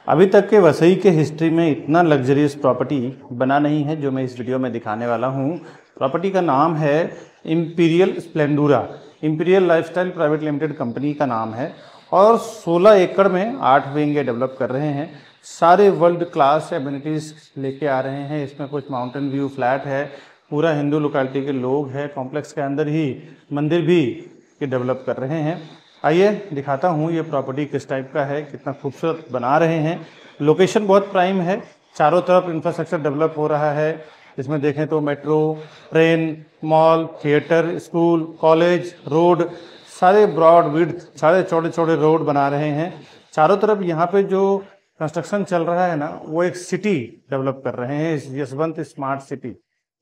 अभी तक के वसई के हिस्ट्री में इतना लग्जरियस प्रॉपर्टी बना नहीं है जो मैं इस वीडियो में दिखाने वाला हूँ। प्रॉपर्टी का नाम है Imperial Splendora. Imperial Lifestyle Private Limited company का नाम है और 16 एकड़ में 8 विंग डेवलप कर रहे हैं। सारे वर्ल्ड क्लास एमिनिटीज़ लेके आ रहे हैं। इसमें कुछ माउंटेन व्यू फ्लैट है, पूरा हिंदू लोकेलिटी के लोग हैं। कॉम्प्लेक्स के अंदर ही मंदिर भी डेवलप कर रहे हैं। आइए दिखाता हूँ ये प्रॉपर्टी किस टाइप का है, कितना खूबसूरत बना रहे हैं। लोकेशन बहुत प्राइम है, चारों तरफ इंफ्रास्ट्रक्चर डेवलप हो रहा है। इसमें देखें तो metro, train, mall, theatre, school, college, road, सारे ब्रॉड विड्थ, सारे चौड़े चौड़े रोड बना रहे हैं। चारों तरफ यहाँ पे जो कंस्ट्रक्शन चल रहा है ना, वो एक सिटी डेवलप कर रहे हैं, यशवंत स्मार्ट सिटी।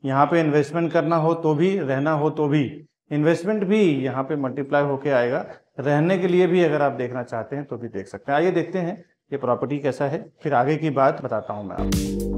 यहाँ पे इन्वेस्टमेंट करना हो तो भी, रहना हो तो भी, इन्वेस्टमेंट भी यहाँ पे मल्टीप्लाई होके आएगा। रहने के लिए भी अगर आप देखना चाहते हैं तो भी देख सकते हैं। आइए देखते हैं ये प्रॉपर्टी कैसा है, फिर आगे की बात बताता हूँ मैं आपको।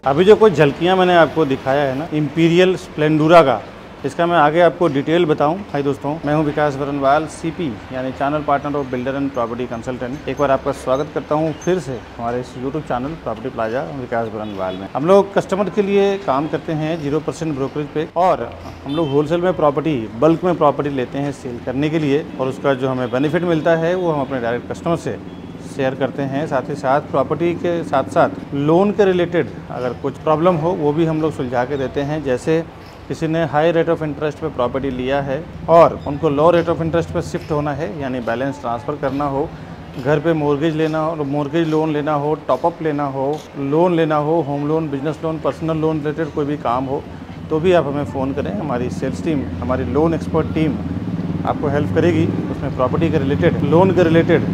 अभी जो कुछ झलकियाँ मैंने आपको दिखाया है ना इंपीरियल स्प्लेंडोरा का, इसका मैं आगे आपको डिटेल बताऊं। हाय दोस्तों, मैं हूं विकास बरनवाल, सीपी यानी channel partner of builder and property consultant. एक बार आपका स्वागत करता हूं फिर से हमारे इस यूट्यूब चैनल प्रॉपर्टी प्लाजा विकास बरनवाल में। हम लोग कस्टमर के लिए काम करते हैं 0% ब्रोकरेज पे, और हम लोग होलसेल में प्रॉपर्टी, बल्क में प्रॉपर्टी लेते हैं सेल करने के लिए, और उसका जो हमें बेनिफिट मिलता है वो हम अपने डायरेक्ट कस्टमर से शेयर करते हैं। साथ ही साथ प्रॉपर्टी के साथ साथ लोन के रिलेटेड अगर कुछ प्रॉब्लम हो वो भी हम लोग सुलझा के देते हैं। जैसे किसी ने हाई रेट ऑफ इंटरेस्ट पे प्रॉपर्टी लिया है और उनको लो रेट ऑफ इंटरेस्ट पे शिफ्ट होना है, यानी बैलेंस ट्रांसफ़र करना हो, घर पे मॉर्गेज लेना हो, मॉर्गेज लोन लेना हो, टॉपअप लेना हो, लोन लेना हो, home loan, business loan, personal loan related कोई भी काम हो, तो भी आप हमें फ़ोन करें। हमारी सेल्स टीम, हमारी लोन एक्सपर्ट टीम आपको हेल्प करेगी उसमें, प्रॉपर्टी के रिलेटेड, लोन के रिलेटेड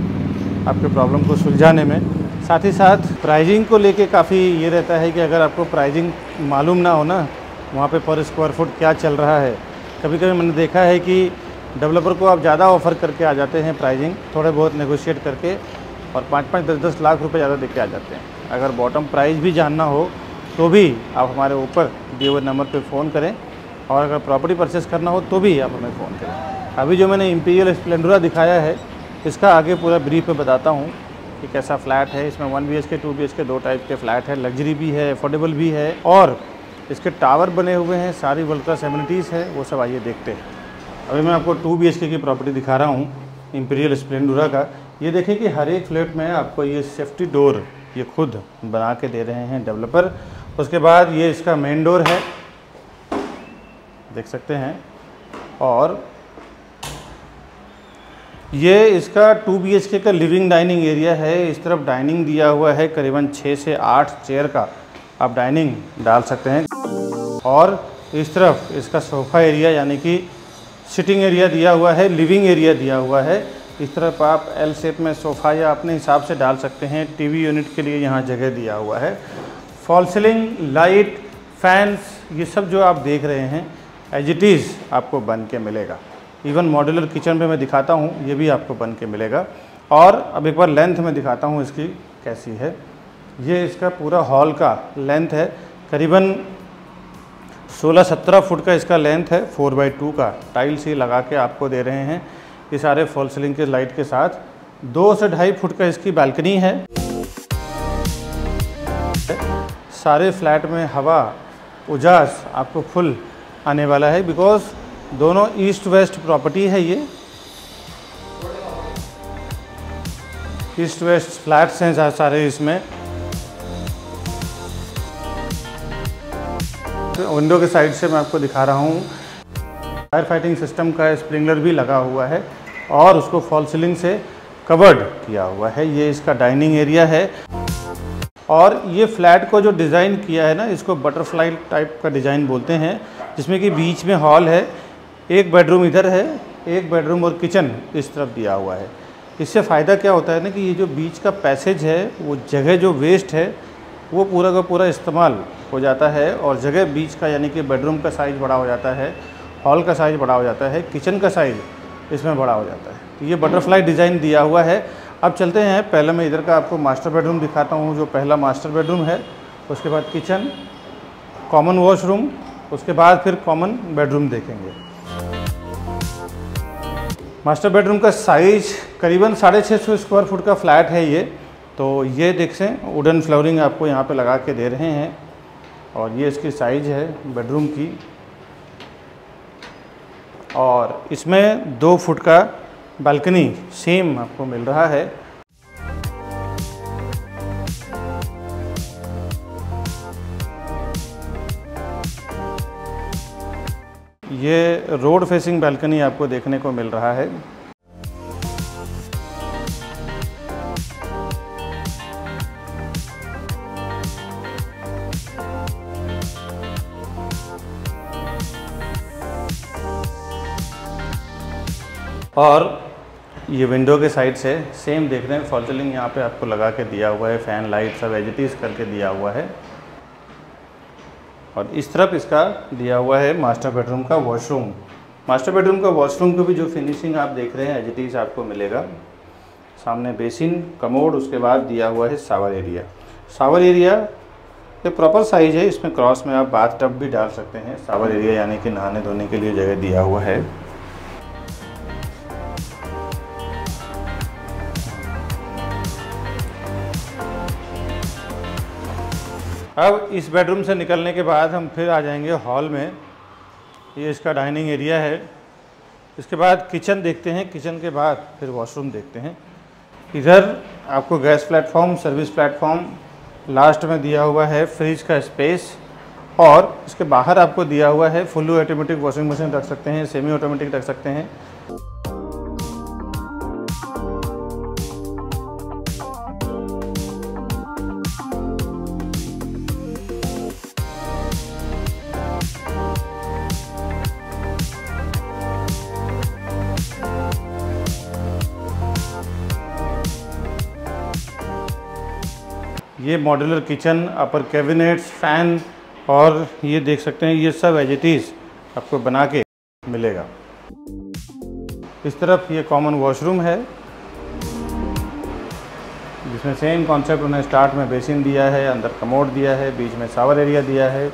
आपके प्रॉब्लम को सुलझाने में। साथ ही साथ प्राइजिंग को लेके काफ़ी ये रहता है कि अगर आपको प्राइजिंग मालूम ना हो ना, वहाँ पे पर स्क्वायर फुट क्या चल रहा है, कभी कभी मैंने देखा है कि डेवलपर को आप ज़्यादा ऑफ़र करके आ जाते हैं प्राइजिंग, थोड़े बहुत नेगोशिएट करके, और 5-5, 10-10 लाख रुपए ज़्यादा देके आ जाते हैं। अगर बॉटम प्राइस भी जानना हो तो भी आप हमारे ऊपर दिए हुए नंबर पे फ़ोन करें, और अगर प्रॉपर्टी परचेस करना हो तो भी आप हमें फ़ोन करें। अभी जो मैंने इंपीरियल स्प्लेंडोरा दिखाया है, इसका आगे पूरा ब्रीफ में बताता हूँ कि कैसा फ्लैट है। इसमें 1 BHK 2 BHK 2 टाइप के फ्लैट है, लग्जरी भी है, अफोर्डेबल भी है, और इसके टावर बने हुए हैं, सारी वर्ल्ड क्लास एमिनिटीज़ है, वो सब आइए देखते हैं। अभी मैं आपको 2 BHK की प्रॉपर्टी दिखा रहा हूँ इंपीरियल स्प्लेंडोरा का। ये देखें कि हर एक फ्लैट में आपको ये सेफ्टी डोर ये खुद बना के दे रहे हैं डेवलपर। उसके बाद ये इसका मेन डोर है, देख सकते हैं, और ये इसका 2 BHK का लिविंग डाइनिंग एरिया है। इस तरफ डाइनिंग दिया हुआ है, करीबन 6 से 8 चेयर का आप डाइनिंग डाल सकते हैं, और इस तरफ इसका सोफ़ा एरिया यानी कि सिटिंग एरिया दिया हुआ है, लिविंग एरिया दिया हुआ है। इस तरफ आप एल शेप में सोफ़ा या अपने हिसाब से डाल सकते हैं। टीवी यूनिट के लिए यहाँ जगह दिया हुआ है। फॉल सीलिंग, लाइट, फैंस, ये सब जो आप देख रहे हैं एज इट इज़ आपको बन के मिलेगा। इवन मॉड्यूलर किचन पे मैं दिखाता हूँ, ये भी आपको बन के मिलेगा। और अब एक बार लेंथ में दिखाता हूँ इसकी कैसी है। ये इसका पूरा हॉल का लेंथ है, करीबन 16-17 फुट का इसका लेंथ है। 4x2 का टाइल्स ही लगा के आपको दे रहे हैं, ये सारे फॉल सीलिंग के लाइट के साथ। 2 से 2.5 फुट का इसकी बालकनी है। सारे फ्लैट में हवा उजास आपको फुल आने वाला है, बिकॉज दोनों ईस्ट वेस्ट प्रॉपर्टी है। ये ईस्ट वेस्ट फ्लैट्स हैं सारे। इसमें विंडो के साइड से मैं आपको दिखा रहा हूँ, फायर फाइटिंग सिस्टम का स्प्रिंकलर भी लगा हुआ है, और उसको फॉल सीलिंग से कवर्ड किया हुआ है। ये इसका डाइनिंग एरिया है, और ये फ्लैट को जो डिज़ाइन किया है ना, इसको बटरफ्लाई टाइप का डिज़ाइन बोलते हैं, जिसमें कि बीच में हॉल है, एक बेडरूम इधर है, एक बेडरूम और किचन इस तरफ दिया हुआ है। इससे फ़ायदा क्या होता है ना कि ये जो बीच का पैसेज है, वो जगह जो वेस्ट है वो पूरा का पूरा इस्तेमाल हो जाता है, और जगह बीच का यानी कि बेडरूम का साइज़ बड़ा हो जाता है, हॉल का साइज़ बड़ा हो जाता है, किचन का साइज़ इसमें बड़ा हो जाता है। तो ये बटरफ्लाई डिज़ाइन दिया हुआ है। अब चलते हैं, पहले मैं इधर का आपको मास्टर बेडरूम दिखाता हूँ। जो पहला मास्टर बेडरूम है, उसके बाद किचन, कॉमन वॉशरूम, उसके बाद फिर कॉमन बेडरूम देखेंगे। मास्टर बेडरूम का साइज करीबन 650 स्क्वायर फुट का फ्लैट है ये। तो ये देख से वुडन फ्लोरिंग आपको यहाँ पे लगा के दे रहे हैं और ये इसकी साइज है बेडरूम की। और इसमें 2 फुट का बालकनी सेम आपको मिल रहा है। ये रोड फेसिंग बालकनी आपको देखने को मिल रहा है। और ये विंडो के साइड से सेम देख रहे हैं, फॉल सीलिंग यहाँ पे आपको लगा के दिया हुआ है, फ़ैन लाइट सब एज इट इज़ करके दिया हुआ है। और इस तरफ इसका दिया हुआ है मास्टर बेडरूम का वॉशरूम। मास्टर बेडरूम का वॉशरूम को भी जो फिनिशिंग आप देख रहे हैं एज इट इज़ आपको मिलेगा। सामने बेसिन, कमोड, उसके बाद दिया हुआ है शावर एरिया। शावर एरिया ये प्रॉपर साइज है, इसमें क्रॉस में आप बाथ टब भी डाल सकते हैं। शावर एरिया यानी कि नहाने धोने के लिए जगह दिया हुआ है। अब इस बेडरूम से निकलने के बाद हम फिर आ जाएंगे हॉल में। ये इसका डाइनिंग एरिया है। इसके बाद किचन देखते हैं, किचन के बाद फिर वॉशरूम देखते हैं। इधर आपको gas platform, service platform, last में दिया हुआ है फ्रिज का स्पेस। और इसके बाहर आपको दिया हुआ है फुल्ली ऑटोमेटिक वॉशिंग मशीन रख सकते हैं, सेमी ऑटोमेटिक रख सकते हैं। ये मॉड्यूलर किचन, अपर कैबिनेट्स, फैन, और ये देख सकते हैं ये सब एज इट इज़ आपको बना के मिलेगा। इस तरफ ये कॉमन वॉशरूम है जिसमें सेम कॉन्सेप्ट उन्हें स्टार्ट में बेसिन दिया है, अंदर कमोड दिया है, बीच में शावर एरिया दिया है।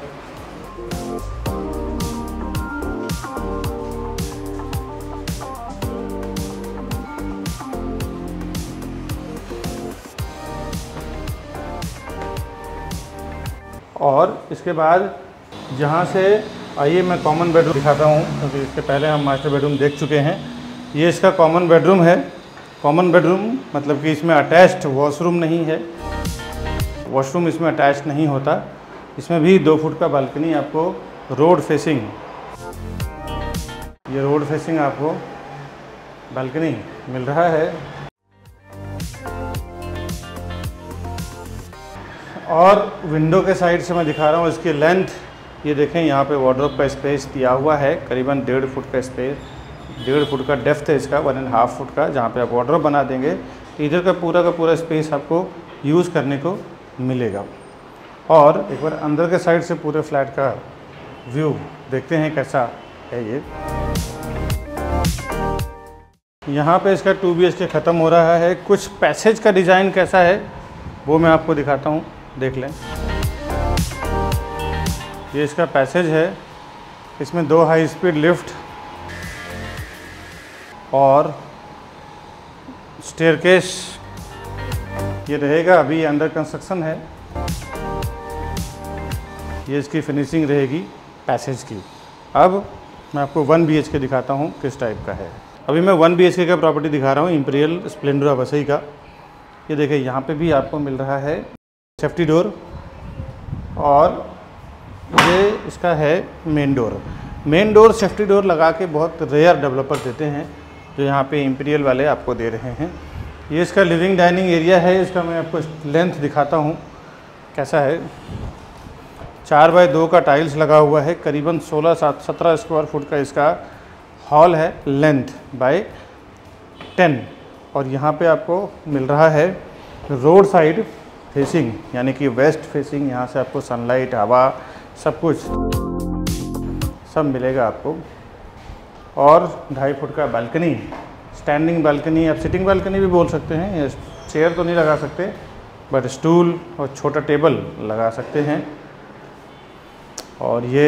और इसके बाद जहाँ से आइए मैं कॉमन बेडरूम दिखाता हूँ, क्योंकि इसके पहले हम मास्टर बेडरूम देख चुके हैं। ये इसका कॉमन बेडरूम है। कॉमन बेडरूम मतलब कि इसमें अटैच्ड वॉशरूम नहीं है, वॉशरूम इसमें अटैच नहीं होता। इसमें भी 2 फुट का बालकनी आपको रोड फेसिंग, ये रोड फेसिंग आपको बालकनी मिल रहा है। और विंडो के साइड से मैं दिखा रहा हूँ इसकी लेंथ। ये देखें, यहाँ पे वार्डरोब का स्पेस दिया हुआ है, करीबन 1.5 फुट का स्पेस, 1.5 फुट का डेप्थ है इसका, 1.5 फुट का, जहाँ पे आप वार्डरोब बना देंगे। इधर का पूरा स्पेस आपको यूज़ करने को मिलेगा। और एक बार अंदर के साइड से पूरे फ्लैट का व्यू देखते हैं कैसा है ये। यहाँ पे इसका 2 BHK ख़त्म हो रहा है। कुछ पैसेज का डिज़ाइन कैसा है वो मैं आपको दिखाता हूँ, देख लें। ये इसका पैसेज है, इसमें 2 हाई स्पीड लिफ्ट और स्टेयरकेस ये रहेगा, अभी अंडर कंस्ट्रक्शन है। ये इसकी फिनिशिंग रहेगी पैसेज की। अब मैं आपको 1 BHK दिखाता हूँ किस टाइप का है। अभी मैं 1 BHK का प्रॉपर्टी दिखा रहा हूँ, इंपीरियल स्प्लेंडर वसई का। ये देखिए, यहाँ पे भी आपको मिल रहा है सेफ्टी डोर और ये इसका है main door. Main door safety door लगा के बहुत रेयर डेवलपर देते हैं, जो यहाँ पे इंपीरियल वाले आपको दे रहे हैं। ये इसका लिविंग डाइनिंग एरिया है। इसका मैं आपको लेंथ दिखाता हूँ कैसा है। 4 बाय 2 का टाइल्स लगा हुआ है, करीबन 16-17 स्क्वायर फुट का इसका हॉल है, लेंथ बाय 10। और यहाँ पे आपको मिल रहा है रोड साइड फेसिंग, यानी कि वेस्ट फेसिंग। यहाँ से आपको सनलाइट, हवा, सब कुछ सब मिलेगा आपको। और 2.5 फुट का बालकनी स्टैंडिंग बालकनी, आप सिटिंग बालकनी भी बोल सकते हैं। चेयर तो नहीं लगा सकते, बट स्टूल और छोटा टेबल लगा सकते हैं। और ये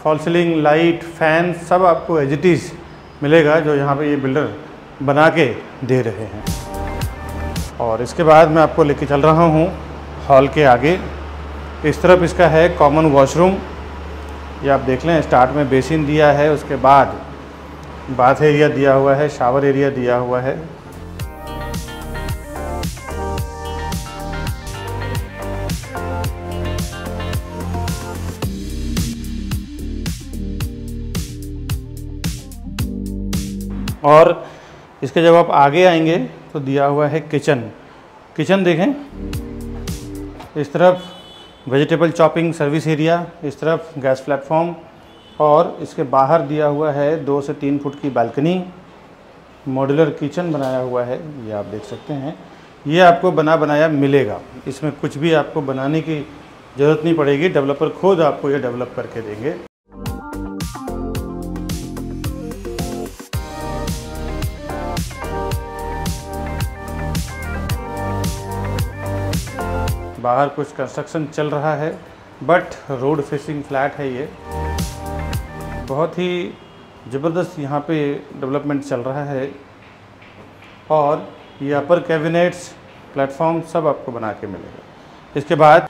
फॉल सीलिंग, लाइट, फैन सब आपको एज इट इज़ मिलेगा जो यहाँ पे ये बिल्डर बना के दे रहे हैं। और इसके बाद मैं आपको लेके चल रहा हूँ हॉल के आगे। इस तरफ इसका है कॉमन वॉशरूम, ये आप देख लें। स्टार्ट में बेसिन दिया है, उसके बाद बाथ एरिया दिया हुआ है, शावर एरिया दिया हुआ है। और इसके जब आप आगे आएंगे तो दिया हुआ है किचन। किचन देखें, इस तरफ वेजिटेबल चॉपिंग सर्विस एरिया, इस तरफ गैस प्लेटफॉर्म, और इसके बाहर दिया हुआ है 2 से 3 फुट की बालकनी। मॉड्यूलर किचन बनाया हुआ है, ये आप देख सकते हैं। ये आपको बना बनाया मिलेगा, इसमें कुछ भी आपको बनाने की ज़रूरत नहीं पड़ेगी, डेवलपर खुद आपको ये डेवलप करके देंगे। बाहर कुछ कंस्ट्रक्शन चल रहा है, बट रोड फेसिंग फ्लैट है ये। बहुत ही ज़बरदस्त यहाँ पे डेवलपमेंट चल रहा है। और ये अपर कैबिनेट्स, प्लेटफॉर्म सब आपको बना के मिलेगा। इसके बाद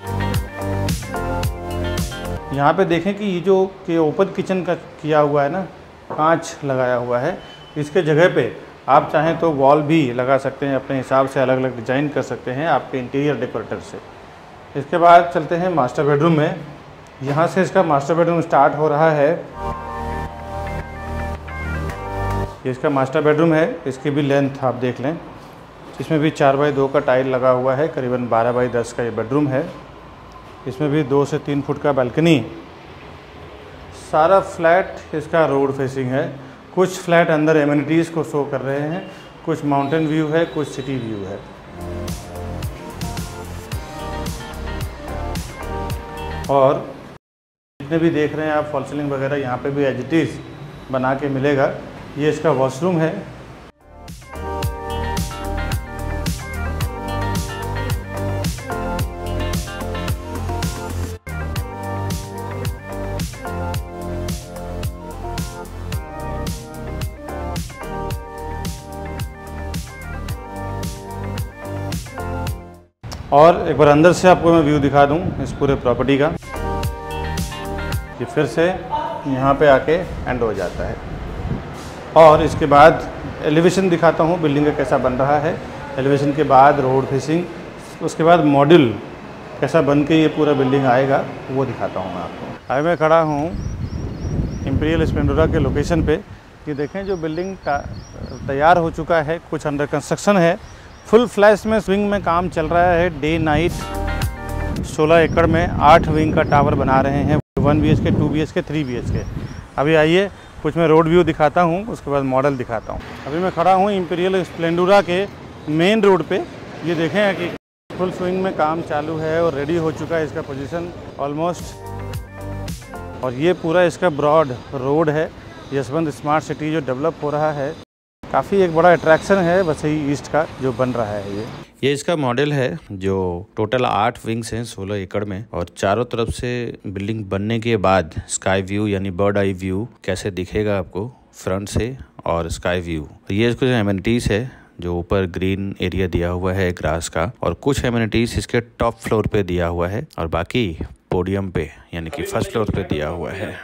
यहाँ पे देखें कि ये जो कि ओपन किचन का किया हुआ है ना, कांच लगाया हुआ है। इसके जगह पे आप चाहें तो वॉल भी लगा सकते हैं, अपने हिसाब से अलग अलग डिज़ाइन कर सकते हैं आपके इंटीरियर डेकोरेटर से। इसके बाद चलते हैं मास्टर बेडरूम में। यहाँ से इसका मास्टर बेडरूम स्टार्ट हो रहा है। ये इसका मास्टर बेडरूम है, इसकी भी लेंथ आप देख लें। इसमें भी 4 बाई 2 का टाइल लगा हुआ है, करीबन 12 बाई 10 का ये बेडरूम है। इसमें भी 2 से 3 फुट का बालकनी। सारा फ्लैट इसका रोड फेसिंग है। कुछ फ्लैट अंदर एमिनिटीज़ को शो कर रहे हैं, कुछ माउंटेन व्यू है, कुछ सिटी व्यू है। और जितने भी देख रहे हैं आप फॉल सीलिंग वगैरह, यहाँ पे भी एज इट इज़ बना के मिलेगा। ये इसका वॉशरूम है। और एक बार अंदर से आपको मैं व्यू दिखा दूं इस पूरे प्रॉपर्टी का। ये फिर से यहाँ पे आके एंड हो जाता है। और इसके बाद एलिवेशन दिखाता हूँ बिल्डिंग का कैसा बन रहा है। एलिवेशन के बाद रोड फेसिंग, उसके बाद मॉड्यूल कैसा बन के ये पूरा बिल्डिंग आएगा वो दिखाता हूँ मैं आपको। अभी मैं खड़ा हूँ इम्पीरियल स्प्लेंडोरा के लोकेशन पे। ये देखें जो बिल्डिंग तैयार हो चुका है, कुछ अंडर कंस्ट्रक्शन है। फुल फ्लैश में स्विंग में काम चल रहा है, डे नाइट। 16 एकड़ में 8 विंग का टावर बना रहे हैं, 1 BHK, 2 BHK, 3 BHK। अभी आइए कुछ मैं रोड व्यू दिखाता हूँ, उसके बाद मॉडल दिखाता हूँ। अभी मैं खड़ा हूँ इम्पीरियल स्प्लेंडोरा के मेन रोड पे। ये देखें कि फुल स्विंग में काम चालू है और रेडी हो चुका है इसका पोजीशन ऑलमोस्ट। और ये पूरा इसका ब्रॉड रोड है, यशवंत स्मार्ट सिटी जो डेवलप हो रहा है। काफ़ी एक बड़ा अट्रैक्शन है वसई ईस्ट का जो बन रहा है। ये इसका मॉडल है जो टोटल 8 विंग्स हैं 16 एकड़ में। और चारों तरफ से बिल्डिंग बनने के बाद स्काई व्यू यानी बर्ड आई व्यू कैसे दिखेगा आपको फ्रंट से, और स्काई व्यू। ये इसको जो एमिनिटीज़ है, जो ऊपर ग्रीन एरिया दिया हुआ है ग्रास का, और कुछ एमिनिटीज़ इसके टॉप फ्लोर पे दिया हुआ है और बाकी पोडियम पे यानी कि फर्स्ट फ्लोर पे दिया हुआ है।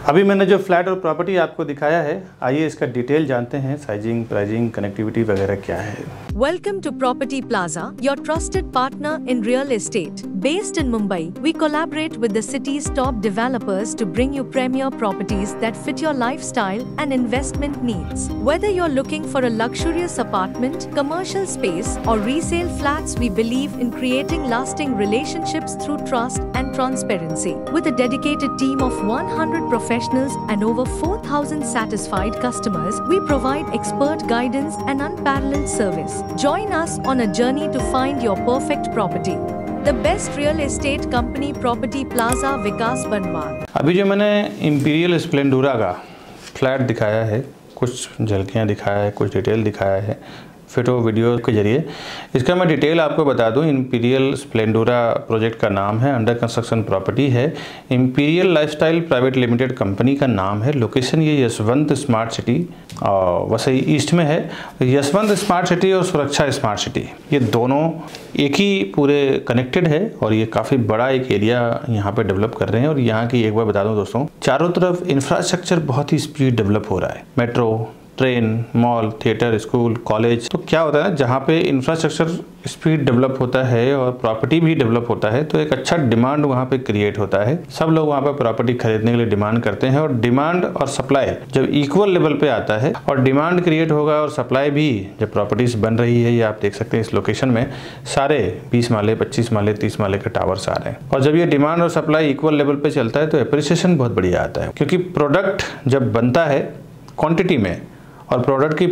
अभी मैंने जो फ्लैट और प्रॉपर्टी आपको दिखाया है, आइए इसका डिटेल जानते हैं। साइजिंग, प्राइसिंग, कनेक्टिविटी वगैरह क्या है। Welcome to Property Plaza, your trusted partner in real estate. Based in Mumbai, we collaborate with the city's top developers to bring you premier properties that fit your lifestyle and investment needs. Whether you're looking for a luxurious apartment, commercial space, or resale flats, we believe in creating lasting relationships through trust and transparency. With a dedicated team of 100 professionals and over 4,000 satisfied customers, we provide expert guidance and unparalleled service. Join us on a journey to find your perfect property. The best real estate company, Property Plaza, विकास बनवान। अभी जो मैंने imperial स्प्लेंडोरा का flat दिखाया है, कुछ झलकियाँ दिखाया है, कुछ डिटेल दिखाया है फोटो वीडियो के जरिए। इसका मैं डिटेल आपको बता दूं, इंपीरियल स्प्लेंडोरा प्रोजेक्ट का नाम है, अंडर कंस्ट्रक्शन प्रॉपर्टी है, imperial Lifestyle Private Limited company का नाम है। लोकेशन ये Yashwant smart city Vasai east में है। यशवंत स्मार्ट सिटी और सुरक्षा स्मार्ट सिटी ये दोनों एक ही पूरे कनेक्टेड है और ये काफ़ी बड़ा एक एरिया यहाँ पे डेवलप कर रहे हैं। और यहाँ की एक बार बता दूँ दोस्तों, चारों तरफ इंफ्रास्ट्रक्चर बहुत ही स्पीड डेवलप हो रहा है। Metro, train, mall, theatre, school, college. तो क्या होता है ना, जहाँ पे इंफ्रास्ट्रक्चर स्पीड डेवलप होता है और प्रॉपर्टी भी डेवलप होता है तो एक अच्छा डिमांड वहाँ पे क्रिएट होता है। सब लोग वहाँ पे प्रॉपर्टी खरीदने के लिए डिमांड करते हैं और डिमांड और सप्लाई जब इक्वल लेवल पे आता है और डिमांड क्रिएट होगा और सप्लाई भी, जब प्रॉपर्टीज बन रही है, ये आप देख सकते हैं इस लोकेशन में सारे 20 माले, 25 माले, 30 माले के टावर्स आ रहे हैं। और जब ये डिमांड और सप्लाई इक्वल लेवल पे चलता है तो एप्रिसिएशन बहुत बढ़िया आता है, क्योंकि प्रोडक्ट जब बनता है क्वांटिटी में और प्रोडक्ट की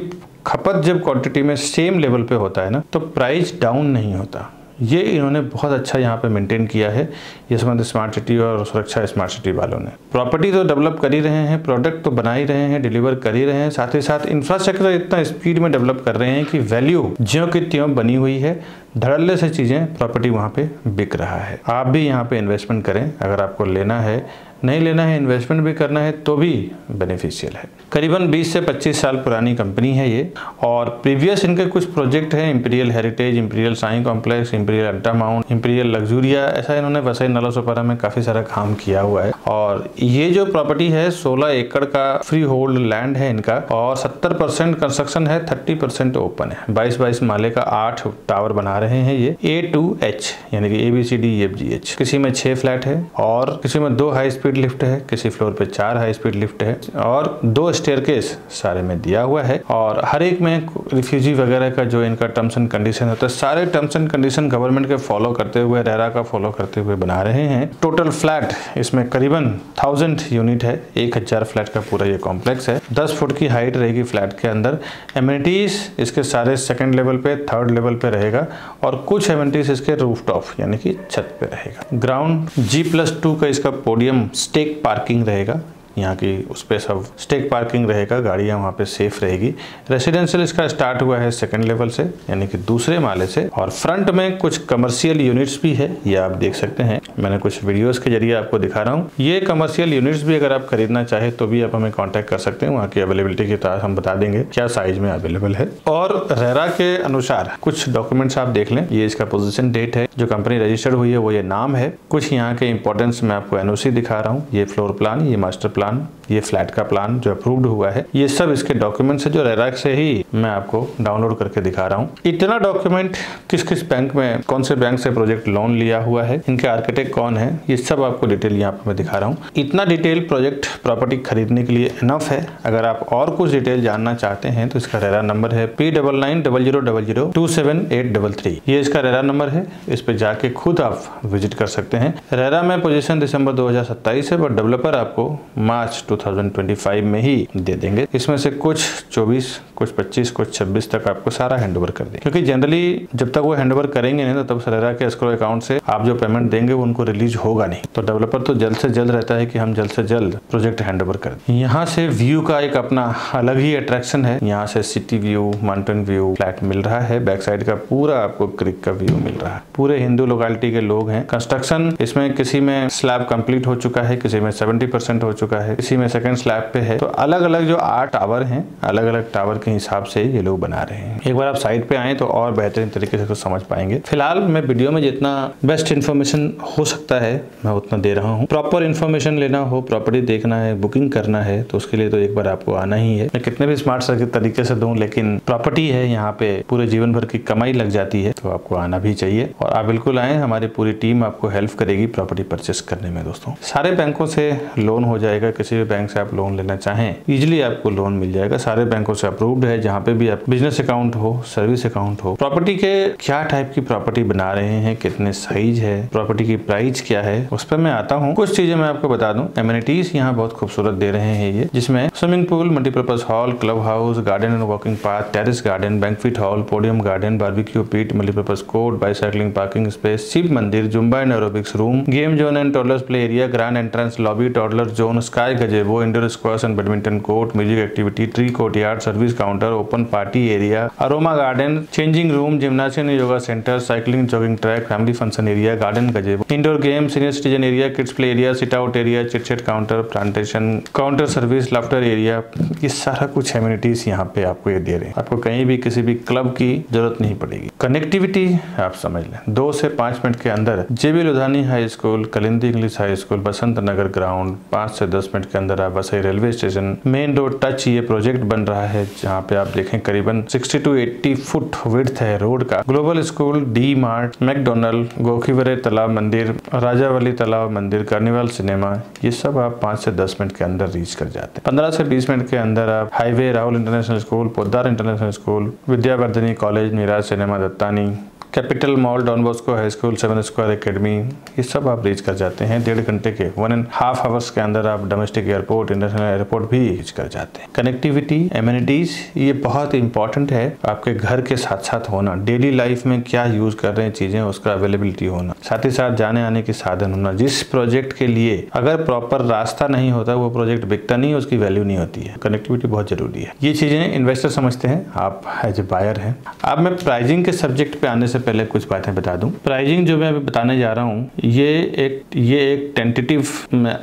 खपत जब क्वांटिटी में सेम लेवल पे होता है ना, तो प्राइस डाउन नहीं होता। ये इन्होंने बहुत अच्छा यहाँ पे मेंटेन किया है यशवंत स्मार्ट सिटी और सुरक्षा स्मार्ट सिटी वालों ने। प्रॉपर्टी तो डेवलप कर ही रहे हैं, प्रोडक्ट तो बना ही रहे हैं, डिलीवर कर ही रहे हैं, साथ ही साथ इंफ्रास्ट्रक्चर इतना स्पीड में डेवलप कर रहे हैं कि वैल्यू ज्यों की त्यों बनी हुई है, धड़ल्ले से चीज़ें प्रॉपर्टी वहाँ पे बिक रहा है। आप भी यहाँ पे इन्वेस्टमेंट करें, अगर आपको लेना है, नहीं लेना है, इन्वेस्टमेंट भी करना है तो भी बेनिफिशियल है। करीबन 20 से 25 साल पुरानी कंपनी है ये और प्रीवियस इनके कुछ प्रोजेक्ट हैं, Imperial Heritage, Imperial Sai complex, Imperial Ultra Mount, Imperial Luxuria, ऐसा इन्होंने वसई नलासोपारा में काफ़ी सारा काम किया हुआ है। और ये जो प्रॉपर्टी है 16 एकड़ का फ्री होल्ड लैंड है इनका और 70% कंस्ट्रक्शन है, 30% ओपन है। 22 माले का 8 टावर बना रहे हैं ये A2H, यानी कि ABCDEFGH। किसी में 6 फ्लैट है और किसी में 2 हाई स्पीड लिफ्ट है, किसी फ्लोर पे 4 हाई स्पीड लिफ्ट है और 2 स्टेयरकेस सारे में दिया हुआ है। और हर एक में रिफ्यूजी वगैरह का जो इनका टर्म्स एंड कंडीशन होता है, सारे टर्म्स एंड कंडीशन गवर्नमेंट के फॉलो करते हुए, रेरा का फॉलो करते हुए बना रहे हैं। टोटल फ्लैट इसमें करीबन 1000 यूनिट है, 1000 फ्लैट का पूरा ये कॉम्प्लेक्स है। 10 फुट की हाइट रहेगी फ्लैट के अंदर। एमिनिटीज इसके सारे सेकेंड लेवल पे, थर्ड लेवल पे रहेगा और कुछ एमिनिटीज इसके रूफटॉप यानी कि छत पे रहेगा। ग्राउंड G+2 का इसका पोडियम स्टेक पार्किंग रहेगा, यहाँ की उस पर सब स्टेक पार्किंग रहेगा, गाड़ियाँ वहाँ पे सेफ रहेगी। रेसिडेंशियल इसका स्टार्ट हुआ है सेकंड लेवल से यानी कि दूसरे माले से और फ्रंट में कुछ कमर्शियल यूनिट्स भी है, ये आप देख सकते हैं। मैंने कुछ वीडियोस के जरिए आपको दिखा रहा हूँ। ये कमर्शियल यूनिट्स भी अगर आप खरीदना चाहे तो भी आप हमें कॉन्टैक्ट कर सकते हैं, वहाँ की अवेलेबिलिटी के साथ हम बता देंगे क्या साइज में अवेलेबल है। और रेरा के अनुसार कुछ डॉक्यूमेंट्स आप देख लें, ये इसका पोजिशन डेट है, जो कंपनी रजिस्टर्ड हुई है वो ये नाम है। कुछ यहाँ के इंपॉर्टेंस मैं आपको NOC दिखा रहा हूँ, ये फ्लोर प्लान, ये मास्टर प्लान, ये फ्लैट का प्लान जो अप्रूव्ड हुआ है, ये सब इसके डॉक्यूमेंट्स है जो रेरा से ही मैं आपको डाउनलोड करके दिखा रहा हूँ। इतना डॉक्यूमेंट किस किस बैंक में, कौन से बैंक से प्रोजेक्ट लोन लिया हुआ है, इनके आर्किटेक्ट कौन है, ये सब आपको डिटेल यहाँ पे मैं दिखा रहा हूँ। इतना डिटेल प्रोजेक्ट प्रॉपर्टी खरीदने के लिए इनफ है। अगर आप और कुछ डिटेल जानना चाहते हैं तो इसका रेरा नंबर है P9900027833। ये इसका रेरा नंबर है, इस पे जाके खुद आप विजिट कर सकते हैं। रेरा में पोजीशन दिसंबर 2027 है और डेवलपर आपको मार्च 2025 में ही दे देंगे। इसमें से कुछ 24, कुछ 25, कुछ 26 तक आपको सारा हैंडओवर कर देंगे, क्योंकि जनरली जब तक वो हैंडओवर करेंगे नहीं तो तब रेरा के एस्क्रो अकाउंट से आप जो पेमेंट देंगे वो उनको रिलीज होगा नहीं। तो डेवलपर तो जल्द से जल्द रहता है कि हम जल्द से जल्द प्रोजेक्ट हैंडओवर कर दें। यहाँ से व्यू का एक अपना अलग ही अट्रैक्शन है, यहाँ से city view, mountain view flat मिल रहा है, बैक साइड का पूरा आपको क्रिक का व्यू मिल रहा है। पूरे हिंदू लोकेलिटी के लोग हैं। कंस्ट्रक्शन इसमें किसी में स्लैब कंप्लीट हो चुका है, किसी में 70% हो चुका है, किसी में सेकंड स्लैब पे है। तो अलग अलग जो 8 टावर हैं, अलग अलग टावर के हिसाब से ये लोग बना रहे हैं। एक बार आप साइट पे आए तो और बेहतरीन तरीके से तो समझ पाएंगे। फिलहाल मैं वीडियो में जितना बेस्ट इन्फॉर्मेशन हो सकता है मैं उतना दे रहा हूँ। प्रॉपर इन्फॉर्मेशन लेना हो, प्रॉपर्टी देखना है, बुकिंग करना है तो उसके लिए तो एक बार आपको आना ही है। मैं कितने भी स्मार्ट तरीके से दूं, लेकिन प्रॉपर्टी है यहाँ पे पूरे जीवन भर की कमाई लग जाती है, तो आपको आना भी चाहिए। और आप बिल्कुल आए, हमारी पूरी टीम आपको हेल्प करेगी प्रॉपर्टी परचेस करने में। दोस्तों सारे बैंकों से लोन हो जाएगा, किसी भी बैंक से आप लोन लेना चाहें इजिली आपको लोन मिल जाएगा। सारे बैंकों से अप्रूव्ड अप्रूव्ड है, जहाँ पे भी आप बिजनेस अकाउंट हो, सर्विस अकाउंट हो। प्रॉपर्टी के क्या टाइप की प्रॉपर्टी बना रहे हैं, कितने साइज है, प्रॉपर्टी की प्राइस क्या है, उस पर मैं आता हूँ। कुछ चीजें मैं आपको बता दूं। एमिनिटीज यहाँ बहुत खूबसूरत दे रहे हैं ये, जिसमें swimming pool, multipurpose hall, club house, garden and walking path, terrace garden, banquet hall, podium garden, barbecue pit, multipurpose court, bicycling parking space, Shiv मंदिर, zumba and aerobics room, game zone and toddlers play area, grand entrance lobby, toddler zone, sky gazebo, indoor squash and badminton court, music activity, tree courtyard, service counter, open party area, aroma garden, changing room, gymnasium, yoga centre, cycling, jogging track, family function area, garden गजेबो, indoor game, senior citizen area, kids play area, sit out area, chit chat counter, plantation counter service, laughter area. ये सारा कुछ amenities यहाँ पे आपको ये दे रहे हैं। आपको कहीं भी किसी भी क्लब की जरूरत नहीं पड़ेगी। कनेक्टिविटी आप समझ लें, 2 से 5 मिनट के अंदर JB Ludhiani high school, Kalindi English high school, Basant Nagar ground, 5 से 10 मिनट के अंदर आप Vasai railway station, main road touch ये प्रोजेक्ट बन रहा है, जहाँ पे आप देखें करीबन 60 to 80 फुट विड्थ है रोड का। Global school, D Mart, McDonald, Gokhivare तालाब मंदिर, राजावली तालाब मंदिर, कार्निवल सिनेमा, ये सब आप 5 से 10 मिनट के अंदर रीच कर जाते हैं। 15 से 20 मिनट के अंदर आप highway, Rahul international school, Poddar international school, Vidyavardhini college, Miraj cinema Dattani, capital mall, Don Bosco high school, 7 square academy, ये सब आप रीच कर जाते हैं। 1.5 घंटे के 1.5 आवर्स के अंदर आप डोमेस्टिक एयरपोर्ट, इंटरनेशनल एयरपोर्ट भी रीच कर जाते हैं। कनेक्टिविटी, एमिनिटीज ये बहुत इंपॉर्टेंट है आपके घर के साथ साथ होना। डेली लाइफ में क्या यूज कर रहे हैं चीजें, उसका अवेलेबिलिटी होना, साथ ही साथ जाने आने के साधन होना। जिस प्रोजेक्ट के लिए अगर प्रॉपर रास्ता नहीं होता वो प्रोजेक्ट बिकता नहीं, उसकी वैल्यू नहीं होती है। कनेक्टिविटी बहुत जरूरी है। ये चीजें इन्वेस्टर समझते हैं, आप एज ए बायर हैं। अब मैं प्राइसिंग के सब्जेक्ट पे आने से पहले कुछ बातें बता दूं। प्राइसिंग जो मैं अभी बताने जा रहा हूं, ये एक टेंटेटिव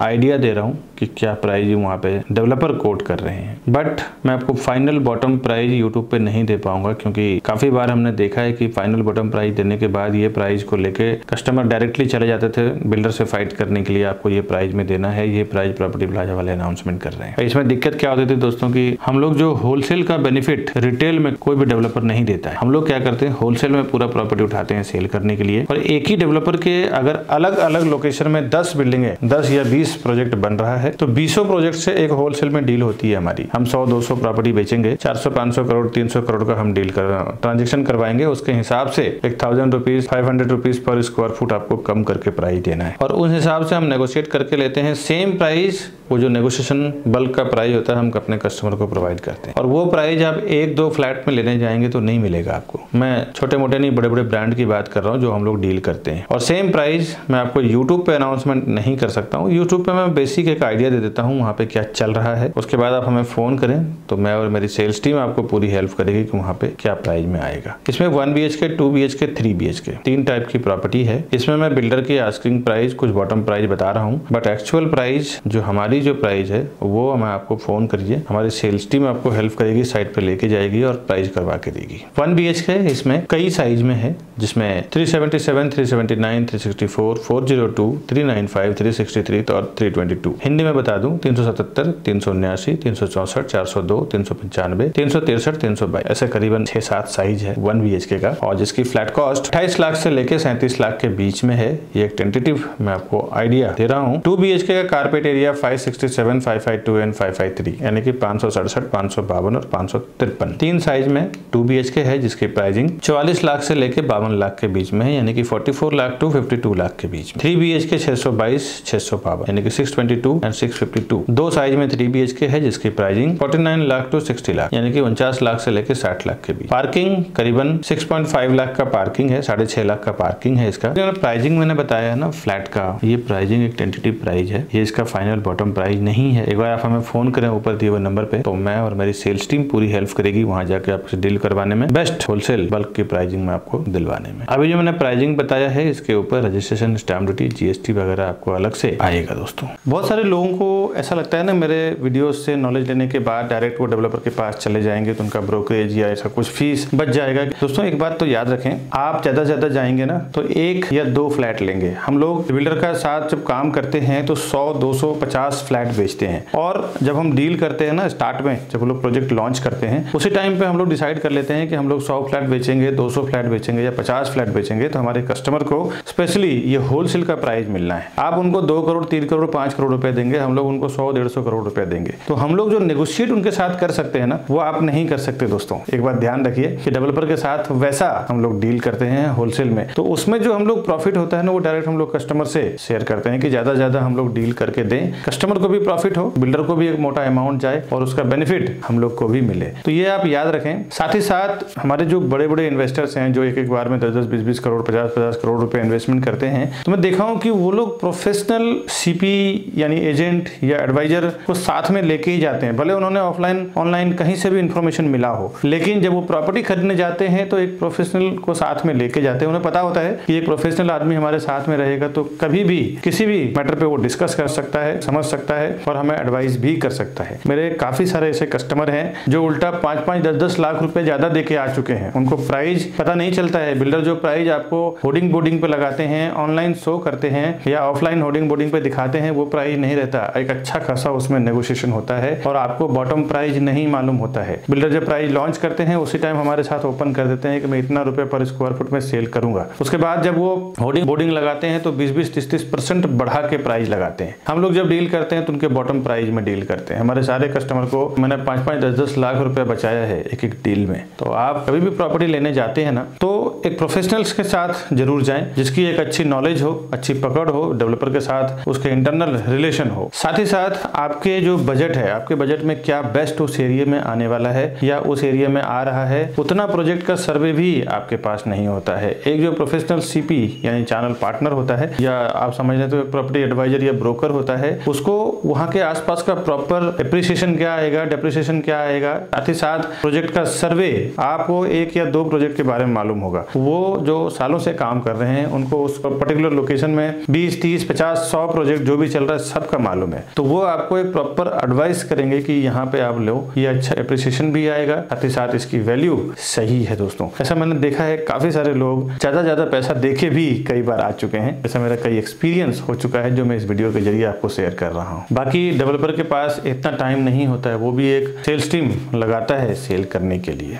आइडिया दे रहा हूं कि क्या प्राइस वहाँ पे डेवलपर कोट कर रहे हैं, बट मैं आपको फाइनल बॉटम प्राइस यूट्यूब पे नहीं दे पाऊंगा, क्योंकि काफी बार हमने देखा है कि फाइनल बॉटम प्राइस देने के बाद ये प्राइस को लेके कस्टमर डायरेक्टली चले जाते थे बिल्डर से फाइट करने के लिए, आपको ये प्राइस में देना है, ये प्राइस प्रॉपर्टी प्लाजा वाले अनाउंसमेंट कर रहे हैं। इसमें दिक्कत क्या होती थी दोस्तों की, हम लोग जो होलसेल का बेनिफिट रिटेल में कोई भी डेवलपर नहीं देता है। हम लोग क्या करते हैं, होलसेल में पूरा प्रॉपर्टी उठाते हैं सेल करने के लिए, और एक ही डेवलपर के अगर अलग अलग लोकेशन में 10 बिल्डिंग है, 10 या 20 प्रोजेक्ट बन रहा है, तो 20 प्रोजेक्ट से एक होलसेल में डील होती है हमारी। हम 100-200 प्रॉपर्टी बेचेंगे, 400-500 करोड़ 300 करोड़ का हम डील ट्रांजेक्शन करवाएंगे। उसके हिसाब से 1000 rupees 500 rupees per square foot आपको कम करके प्राइस देना है, और उस हिसाब से हम नेगोशिएट करके लेते हैं। सेम प्राइस, वो जो नेगोशिएशन बल्क का प्राइस होता है, हम अपने कस्टमर को प्रोवाइड करते हैं। और वो प्राइस आप 1-2 फ्लैट में लेने जाएंगे तो नहीं मिलेगा आपको। मैं छोटे मोटे नहीं, बड़े बड़े ब्रांड की बात कर रहा हूँ जो हम लोग डील करते हैं। और सेम प्राइस मैं आपको यूट्यूब पे अनाउंसमेंट नहीं कर सकता हूँ। यूट्यूब पे मैं बेसिक एक आइडिया दे देता हूँ वहाँ पे क्या चल रहा है, उसके बाद आप हमें फोन करें तो मैं और मेरी सेल्स टीम आपको पूरी हेल्प करेगी कि वहाँ पे क्या प्राइस में आएगा। इसमें 1 BHK, 2 BHK, 3 BHK 3 टाइप की प्रॉपर्टी है। इसमें मैं बिल्डर की आस्किंग प्राइस, कुछ बॉटम प्राइस बता रहा हूँ, बट एक्चुअल प्राइस जो हमारी जो प्राइस है वो मैं आपको फोन करिए, हमारी सेल्स टीम आपको हेल्प करेगी, साइट पे लेके जाएगी और प्राइस करवा के देगी। 1 BHK इसमें कई साइज में है, जिसमें 377, 379, 364, 402, 395, 363 और 322। हिंदी में बता दूं 377, 379, 364, 402, 395, 363, 322, ऐसे करीबन 6-7 साइज है 1 BHK का, और जिसकी फ्लैट कॉस्ट 28 लाख से लेके 37 लाख के बीच में है। ये एक टेंटेटिव मैं आपको आइडिया दे रहा हूँ। 2 BHK का कारपेट एरिया 567, 552 एंड 553, यानी कि 567, 552 और 553। 3 साइज में 2 BHK है, जिसकी प्राइसिंग 44 लाख से लेके 52 लाख के बीच में है, यानी कि 44 लाख टू 52 लाख के बीच में। 3 BHK 622, 652, यानी कि 622 एंड 652। 2 साइज में 3 BHK है, जिसकी प्राइसिंग 49 लाख टू 60 लाख, यानी कि 49 लाख से लेके 60 लाख के बीच। पार्किंग करीबन 6.5 लाख का पार्किंग है, 6.5 लाख का पार्किंग है इसका। प्राइसिंग मैंने बताया है ना फ्लैट का, ये प्राइसिंग एक टेंटेटिव प्राइस है, ये इसका फाइनल बॉटम प्राइस नहीं है। एक बार आप हमें फोन करें ऊपर दिए हुए नंबर पे, तो मैं और मेरी सेल्स टीम पूरी हेल्प करेगी वहां जाके आपसे डील करवाने में, बेस्ट होलसेल बल्क की प्राइसिंग में आपको दिलवाने में। अभी जो मैंने प्राइसिंग बताया है, इसके ऊपर रजिस्ट्रेशन, स्टैम्प ड्यूटी, GST वगैरह आपको अलग से आएगा दोस्तों। बहुत सारे लोगों को ऐसा लगता है ना, मेरे वीडियो से नॉलेज लेने के बाद डायरेक्ट वो डेवलपर के पास चले जाएंगे तो उनका ब्रोकरेज या ऐसा कुछ फीस बच जाएगा। दोस्तों एक बात तो याद रखें, आप ज्यादा से ज्यादा जाएंगे ना तो 1 या 2 फ्लैट लेंगे। हम लोग बिल्डर का साथ जब काम करते हैं तो 100, 200, 50 फ्लैट बेचते हैं। और जब हम डील करते हैं ना स्टार्ट में, जब हम लोग प्रोजेक्ट लॉन्च करते हैं उसी टाइम पे हम लोग डिसाइड कर लेते हैं कि हम लोग 100 फ्लैट बेचेंगे, 200 फ्लैट बेचेंगे या 50 फ्लैट बेचेंगे। तो हमारे कस्टमर को स्पेशली ये होलसेल का प्राइस मिलना है। आप उनको 2 करोड़ 3 करोड़ 5 करोड़ रुपए देंगे, हम लोग उनको 100-150 करोड़ रुपए देंगे। तो हम लोग जो नेगोशिएट उनके साथ कर सकते हैं ना, वो आप नहीं कर सकते दोस्तों। एक बात ध्यान रखिए कि डेवलपर के साथ वैसा हम लोग डील करते हैं होलसेल में, तो उसमें जो हम लोग प्रॉफिट होता है ना, वो डायरेक्ट हम लोग कस्टमर से शेयर करते हैं कि ज्यादा ज्यादा हम लोग डील करके दें, कस्टमर को भी प्रॉफिट हो, बिल्डर को भी एक मोटा अमाउंट जाए और उसका बेनिफिट हम लोग को भी मिले। तो ये आप याद रखें। साथ ही साथ हमारे जो बड़े बड़े इन्वेस्टर्स हैं जो एक बार में 10-10, 20-20 करोड़, 50-50 करोड़ रुपए इन्वेस्टमेंट करते हैं, तो मैं देखा हूं कि वो लोग प्रोफेशनल सीपी यानी एजेंट या एडवाइजर को साथ में लेके ही जाते हैं। भले उन्होंने ऑफलाइन ऑनलाइन कहीं से भी इंफॉर्मेशन मिला हो, लेकिन जब वो प्रॉपर्टी खरीदने जाते हैं तो एक प्रोफेशनल को साथ में लेके जाते हैं। उन्हें पता होता है कि एक प्रोफेशनल आदमी हमारे साथ में रहेगा तो कभी भी किसी भी मैटर पे वो डिस्कस कर सकता है, समझ सकता है और हमें एडवाइस भी कर सकता है। मेरे काफी सारे ऐसे कस्टमर हैं जो उल्टा 5-5, 10-10 लाख रुपए ज्यादा देके आ चुके हैं। उनको प्राइस पता नहीं चलता है। बिल्डर जो प्राइस आपको होर्डिंग बोर्डिंग पे लगाते हैं, ऑनलाइन शो करते हैं या ऑफलाइन होर्डिंग बोर्डिंग पे दिखाते हैं, वो प्राइस नहीं रहता। एक अच्छा खासा उसमें नेगोशिएशन होता है और आपको बॉटम प्राइस नहीं मालूम होता है। बिल्डर जब प्राइस लॉन्च करते हैं उसी टाइम हमारे साथ ओपन कर देते हैं कि मैं इतना रुपए पर स्क्वायर फुट में सेल करूंगा। उसके बाद जब वो होर्डिंग बोर्डिंग लगाते हैं तो 20-20, 30-30% बढ़ा के प्राइस लगाते हैं। हम लोग जब डील करते हैं तो उनके बॉटम प्राइस में डील करते हैं। हमारे सारे कस्टमर को मैंने 5-5, 10-10 लाख रुपए बचाया है एक डील में। तो आप कभी भी प्रॉपर्टी लेने जाते हैं ना, तो एक प्रोफेशनल्स के साथ जरूर जाएं जिसकी एक अच्छी नॉलेज हो, अच्छी पकड़ हो, डेवलपर के साथ उसके इंटरनल रिलेशन हो। साथ ही साथ आपके जो बजट है, आपके बजट में क्या बेस्ट उस एरिया में आने वाला है या उस एरिया में आ रहा है, उतना प्रोजेक्ट का सर्वे भी आपके पास नहीं होता है। एक जो प्रोफेशनल सीपी यानी चैनल पार्टनर होता है, या आप समझ लेते हो प्रॉपर्टी एडवाइजर या ब्रोकर होता है, उसको वहां के आसपास का प्रॉपर एप्रिसिएशन क्या आएगा, डेप्रिसिएशन क्या आएगा, साथ ही साथ प्रोजेक्ट का सर्वे, आपको 1 या 2 प्रोजेक्ट के बारे में मालूम होगा। वो जो सालों से काम कर रहे हैं उनको उस पर्टिकुलर लोकेशन में 20, 30, 50, 100 प्रोजेक्ट जो भी चल रहा है सबका मालूम है। तो वो आपको एक प्रॉपर एडवाइस करेंगे कि यहाँ पे आप लो, ये अच्छा एप्रिसिएशन भी आएगा, साथ ही साथ इसकी वैल्यू सही है। दोस्तों ऐसा मैंने देखा है, काफी सारे लोग ज्यादा पैसा देके भी कई बार आ चुके हैं। ऐसा मेरा कई एक्सपीरियंस हो चुका है जो मैं इस वीडियो के जरिए आपको शेयर कर रहा हूँ। बाकी डेवलपर के पास इतना टाइम नहीं होता है, वो भी एक सेल्स टीम लगाता है सेल करने के लिए।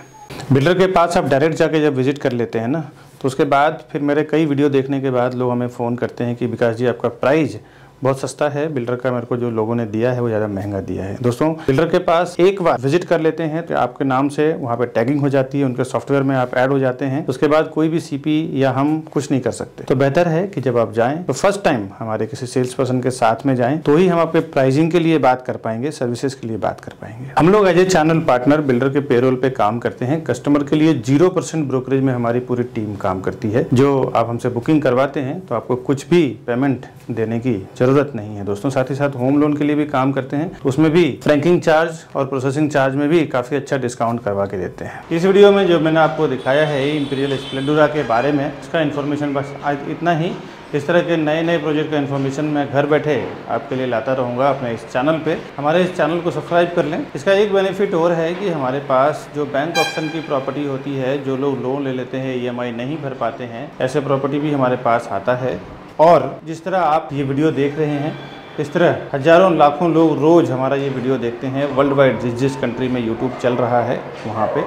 बिल्डर के पास आप डायरेक्ट जाके जब विजिट कर लेते हैं ना, तो उसके बाद फिर मेरे कई वीडियो देखने के बाद लोग हमें फ़ोन करते हैं कि विकास जी आपका प्राइस बहुत सस्ता है, बिल्डर का मेरे को जो लोगों ने दिया है वो ज़्यादा महंगा दिया है। दोस्तों बिल्डर के पास एक बार विजिट कर लेते हैं तो आपके नाम से वहाँ पे टैगिंग हो जाती है, उनके सॉफ्टवेयर में आप ऐड हो जाते हैं। उसके बाद कोई भी सीपी या हम कुछ नहीं कर सकते। तो बेहतर है कि जब आप जाएं तो फर्स्ट टाइम हमारे किसी सेल्स पर्सन के साथ में जाएं, तो ही हम आपके प्राइसिंग के लिए बात कर पाएंगे, सर्विसेज के लिए बात कर पाएंगे। हम लोग as a channel partner builder के पेरोल पे काम करते हैं। कस्टमर के लिए 0% ब्रोकरेज में हमारी पूरी टीम काम करती है। जो आप हमसे बुकिंग करवाते हैं तो आपको कुछ भी पेमेंट देने की जरूरत नहीं है दोस्तों। साथ ही साथ होम लोन के लिए भी काम करते हैं, उसमें भी फ्रैंकिंग चार्ज और प्रोसेसिंग चार्ज में भी काफी अच्छा डिस्काउंट करवा के देते हैं। इस वीडियो में जो मैंने आपको दिखाया है इंपीरियल स्प्लेंडोरा के बारे में, इसका इन्फॉर्मेशन बस आज इतना ही। इस तरह के नए नए प्रोजेक्ट का इन्फॉर्मेशन मैं घर बैठे आपके लिए लाता रहूँगा अपने इस चैनल पे। हमारे इस चैनल को सब्सक्राइब कर लें। इसका एक बेनिफिट और है कि हमारे पास जो बैंक ऑप्शन की प्रॉपर्टी होती है, जो लोग लोन ले लेते हैं, EMI नहीं भर पाते हैं, ऐसे प्रॉपर्टी भी हमारे पास आता है। और जिस तरह आप ये वीडियो देख रहे हैं, इस तरह हजारों लाखों लोग रोज़ हमारा ये वीडियो देखते हैं वर्ल्ड वाइड। जिस कंट्री में यूट्यूब चल रहा है वहाँ पे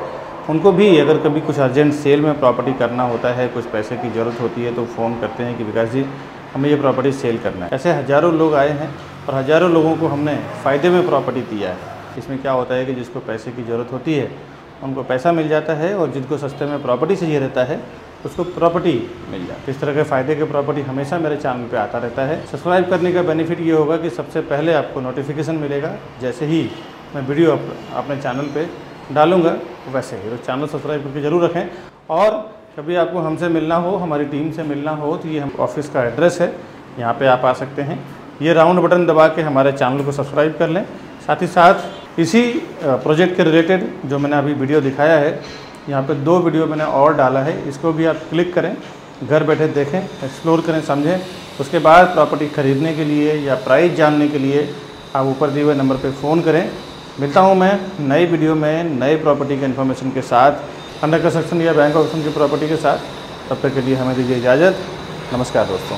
उनको भी अगर कभी कुछ अर्जेंट सेल में प्रॉपर्टी करना होता है, कुछ पैसे की ज़रूरत होती है, तो फ़ोन करते हैं कि विकास जी हमें ये प्रॉपर्टी सेल करना है। ऐसे हज़ारों लोग आए हैं और हज़ारों लोगों को हमने फ़ायदे में प्रॉपर्टी दिया है। इसमें क्या होता है कि जिसको पैसे की ज़रूरत होती है उनको पैसा मिल जाता है, और जिनको सस्ते में प्रॉपर्टी चाहिए रहता है उसको प्रॉपर्टी मिल जाती है। इस तरह के फ़ायदे के प्रॉपर्टी हमेशा मेरे चैनल पे आता रहता है। सब्सक्राइब करने का बेनिफिट ये होगा कि सबसे पहले आपको नोटिफिकेशन मिलेगा जैसे ही मैं वीडियो अपने चैनल पे डालूंगा, वैसे ही। तो चैनल सब्सक्राइब करके ज़रूर रखें। और कभी आपको हमसे मिलना हो, हमारी टीम से मिलना हो, तो ये हम ऑफिस का एड्रेस है, यहाँ पर आप आ सकते हैं। ये राउंड बटन दबा के हमारे चैनल को सब्सक्राइब कर लें। साथ ही साथ इसी प्रोजेक्ट के रिलेटेड जो मैंने अभी वीडियो दिखाया है, यहाँ पे 2 वीडियो मैंने और डाला है, इसको भी आप क्लिक करें, घर बैठे देखें, एक्सप्लोर करें, समझें। उसके बाद प्रॉपर्टी ख़रीदने के लिए या प्राइस जानने के लिए आप ऊपर दिए हुए नंबर पे फ़ोन करें। मिलता हूँ मैं नई वीडियो में नए प्रॉपर्टी के इन्फॉर्मेशन के साथ, अंडर कंस्ट्रक्शन या बैंक ऑप्शन की प्रॉपर्टी के साथ। तब तक के लिए हमें दीजिए इजाज़त। नमस्कार दोस्तों।